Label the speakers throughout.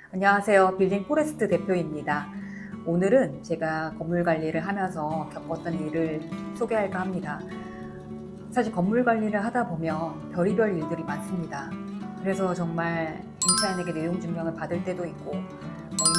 Speaker 1: 안녕하세요. 빌딩 포레스트 대표입니다. 오늘은 제가 건물 관리를 하면서 겪었던 일을 소개할까 합니다. 사실 건물 관리를 하다 보면 별의별 일들이 많습니다. 그래서 정말 임차인에게 내용 증명을 받을 때도 있고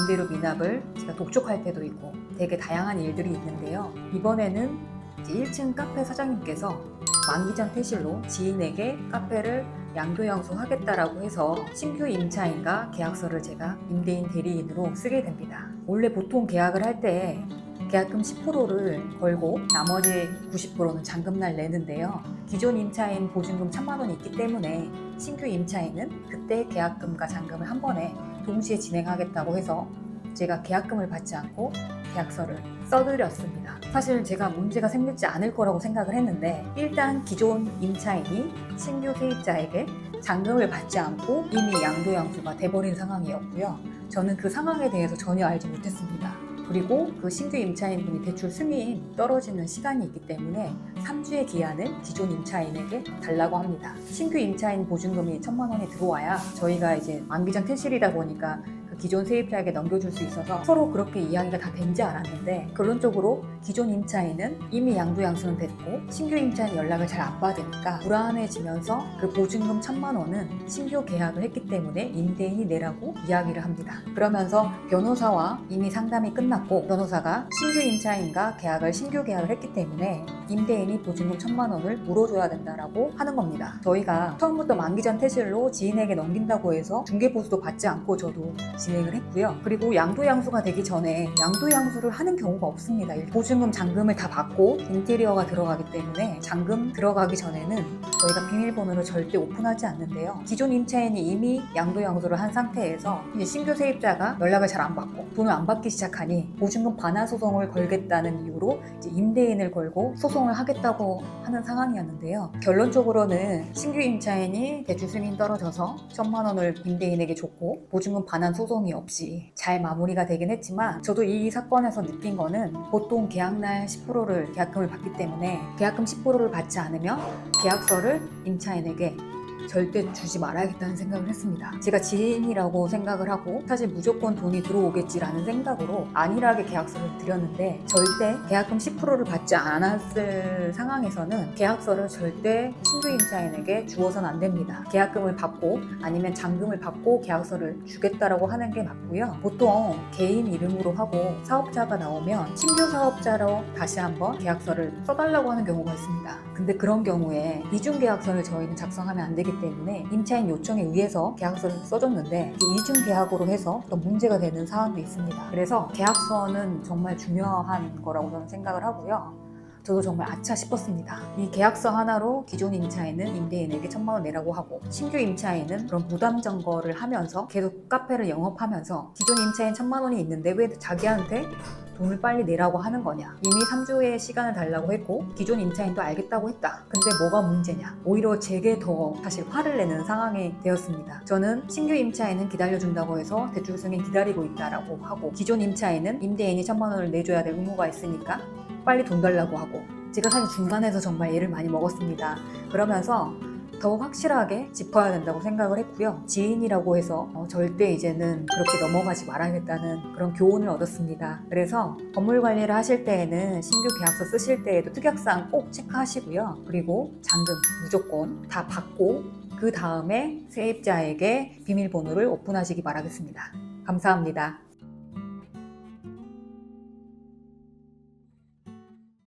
Speaker 1: 임대료 미납을 제가 독촉할 때도 있고 되게 다양한 일들이 있는데요. 이번에는 1층 카페 사장님께서 만기 전 퇴실로 지인에게 카페를 양도양수하겠다라고 해서 신규 임차인과 계약서를 제가 임대인 대리인으로 쓰게 됩니다. 원래 보통 계약을 할 때 계약금 10%를 걸고 나머지 90%는 잔금날 내는데요. 기존 임차인 보증금 1,000만 원이 있기 때문에 신규 임차인은 그때 계약금과 잔금을 한 번에 동시에 진행하겠다고 해서 제가 계약금을 받지 않고 계약서를 써드렸습니다. 사실 제가 문제가 생기지 않을 거라고 생각을 했는데 일단 기존 임차인이 신규 세입자에게 잔금을 받지 않고 이미 양도양수가 돼버린 상황이었고요. 저는 그 상황에 대해서 전혀 알지 못했습니다. 그리고 그 신규 임차인분이 대출 승인 떨어지는 시간이 있기 때문에 3주의 기한을 기존 임차인에게 달라고 합니다. 신규 임차인 보증금이 1,000만 원이 들어와야 저희가 이제 만기 전 퇴실이다 보니까 기존 세입자에게 넘겨줄 수 있어서 서로 그렇게 이야기가 다 된지 알았는데 결론적으로 기존 임차인은 이미 양도양수는 됐고 신규 임차인 연락을 잘 안 받으니까 불안해지면서 그 보증금 1,000만 원은 신규 계약을 했기 때문에 임대인이 내라고 이야기를 합니다. 그러면서 변호사와 이미 상담이 끝났고 변호사가 신규 임차인과 신규 계약을 했기 때문에 임대인이 보증금 1,000만 원을 물어줘야 된다라고 하는 겁니다. 저희가 처음부터 만기 전 퇴실로 지인에게 넘긴다고 해서 중개보수도 받지 않고 저도 진행을 했고요. 그리고 양도양수가 되기 전에 양도양수를 하는 경우가 없습니다. 보증금, 잔금을 다 받고 인테리어가 들어가기 때문에 잔금 들어가기 전에는 저희가 비밀번호를 절대 오픈하지 않는데요. 기존 임차인이 이미 양도양수를 한 상태에서 이제 신규 세입자가 연락을 잘 안 받고 돈을 안 받기 시작하니 보증금 반환 소송을 걸겠다는 이유로 이제 임대인을 걸고 소송을 하겠다고 하는 상황이었는데요. 결론적으로는 신규 임차인이 대출 승인 떨어져서 1,000만 원을 임대인에게 줬고 보증금 반환 소송이 없이 잘 마무리가 되긴 했지만 저도 이 사건에서 느낀 거는 보통 계약날 10%를 계약금을 받기 때문에 계약금 10%를 받지 않으면 계약서를 임차인에게 절대 주지 말아야겠다는 생각을 했습니다. 제가 지인이라고 생각을 하고 사실 무조건 돈이 들어오겠지라는 생각으로 안일하게 계약서를 드렸는데 절대 계약금 10%를 받지 않았을 상황에서는 계약서를 절대 신규 임차인에게 주어서는 안 됩니다. 계약금을 받고 아니면 잔금을 받고 계약서를 주겠다라고 하는 게 맞고요. 보통 개인 이름으로 하고 사업자가 나오면 신규 사업자로 다시 한번 계약서를 써달라고 하는 경우가 있습니다. 근데 그런 경우에 이중 계약서를 저희는 작성하면 안 되기 때문에 임차인 요청에 의해서 계약서를 써줬는데 이중 계약으로 해서 또 문제가 되는 사안도 있습니다. 그래서 계약서는 정말 중요한 거라고 저는 생각을 하고요. 저도 정말 아차 싶었습니다. 이 계약서 하나로 기존 임차인은 임대인에게 1,000만 원 내라고 하고 신규 임차인은 그런 무담 점거를 하면서 계속 카페를 영업하면서 기존 임차인 1,000만 원이 있는데 왜 자기한테 돈을 빨리 내라고 하는 거냐. 이미 3주의 시간을 달라고 했고 기존 임차인도 알겠다고 했다. 근데 뭐가 문제냐. 오히려 제게 더 사실 화를 내는 상황이 되었습니다. 저는 신규 임차인은 기다려준다고 해서 대출 승인 기다리고 있다라고 하고 기존 임차인은 임대인이 1,000만 원을 내줘야 될 의무가 있으니까 빨리 돈 달라고 하고 제가 사실 중간에서 정말 애를 많이 먹었습니다. 그러면서 더 확실하게 짚어야 된다고 생각을 했고요. 지인이라고 해서 절대 이제는 그렇게 넘어가지 말아야겠다는 그런 교훈을 얻었습니다. 그래서 건물 관리를 하실 때에는 신규 계약서 쓰실 때에도 특약사항 꼭 체크하시고요. 그리고 잔금 무조건 다 받고 그 다음에 세입자에게 비밀번호를 오픈하시기 바라겠습니다. 감사합니다.